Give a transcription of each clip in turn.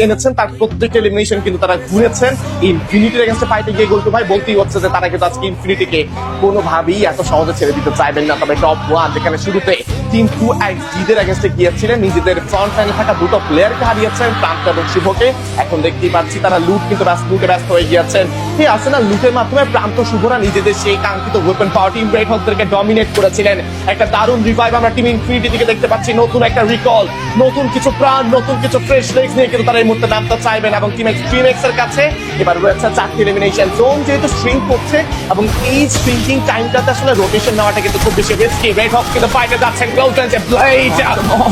এনেছেন তার প্রত্যেকটা এলিমিনেশন কিন্তু তারা ঘুরেছেন। ইনফিনিটির এগেইনস্টে ফাইটে গিয়ে গোল্টু ভাই বলতেই হচ্ছে যে তারা কিন্তু আজকে ইনফিনিটিকে কোনোভাবেই এত সহজে ছেড়ে দিতে চাইবেন না। তবে টপ ওয়ান যেখানে শুরুতে টিম 2XG দের এগেইনস্টে গিয়েছিলেন, নিজেদের ফ্রন্ট লাইনে থাকা দুটো প্লেয়ারকে হারিয়েছেন, প্রান্ত এবং শুভকে। এখন দেখতেই পাচ্ছি তারা লুটে ব্যস্ত হয়ে গিয়েছেন। এই আর্সেনাল লুটের মাধ্যমে প্রান্ত শুভরা নিজেদের সেই কাঙ্ক্ষিত ওয়েপন পাওয়ার টিম রেড হকদেরকে ডমিনেট করেছিলেন। একটা দারুণ রিভাইভ আমরা টিম ইনফিনিটি থেকে দেখতে পাচ্ছি, নতুন একটা রিকল, নতুন কিছু প্রাণ, নতুন কিছু ফ্রেশ লেগস নিয়ে কিন্তু তারা এই মুহূর্তে নামতে চাইবেন। এবং টিম এক্স এর কাছে এবার রয়েছে 4টি এলিমিনেশন জোন, যেহেতু শ্রিঙ্ক করছে এবং এই শ্রিঙ্কিং টাইমটাতে আসলে রোটেশন নেওয়াটা কিন্তু খুব বেশি রিস্কি। রেড হক কিন্তু ফাইটে যাচ্ছেন, ক্লোজ রেঞ্জে ব্লেড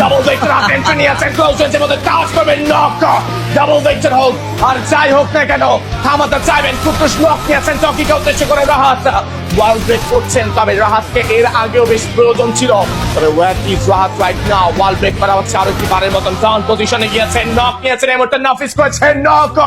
ডাবল ভেক্টর অ্যাটেনশন নিয়েছেন, ক্লোজ রেঞ্জের মধ্যে টাচ করবেন নক, ডাবল ভেক্টর হোক আর যাই হোক না কেন থামাতে চাইবেন। কুতুস নক নিয়েছেন চকিকে উদ্দেশ্য করে রাহাত ওয়াল ব্রেক করছেন, তবে রাহাতকে এর আগেও বেশ প্রয়োজন ছিল। তবে ওয়ার ইজ রাহাত রাইট নাও, ওয়াল ব্রেক করা হচ্ছে আরো একটি বারের মতন, ডাউন পজিশনে গিয়েছেন, নক নিয়েছেন, এই মুহূর্তে নাফিস করেছেন নক,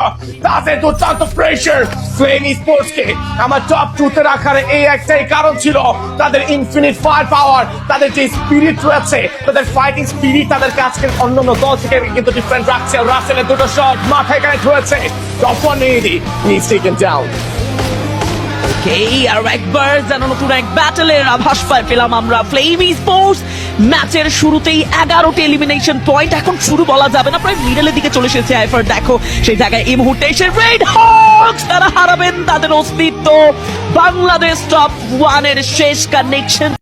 তাতে দুর্দান্ত প্রেশার। ফ্লেম স্পোর্টসকে আমার টপ 2 তে রাখার এই একটাই কারণ ছিল তাদের ইনফিনিট ফায়ার পাওয়ার, তাদের যে স্পিরিট রয়েছে, তাদের ফাইটিং স্পিরিট তাদেরকে আজকের অন্যান্য দল থেকে কিন্তু ডিফারেন্ট রাখছে। রাসেলের দুটো শট মাথায় কানেক্ট হয়েছে, টপ 1 needs taken down। আর একবার যেন নতুন এক ব্যাটেলের আভাস পেলাম আমরা। ফ্লেম স্পোর্টস ম্যাচের শুরুতেই 11টি এলিমিনেশন পয়েন্ট, এখন শুরু বলা যাবে না, প্রায় মিডলের দিকে চলে এসেছে আইফার। দেখো সেই জায়গায় এই মুহূর্তে এসে রেড হকস তারা হারাবেন তাদের অস্তিত্ব। বাংলাদেশ টপ 1 এর শেষ কানেকশন।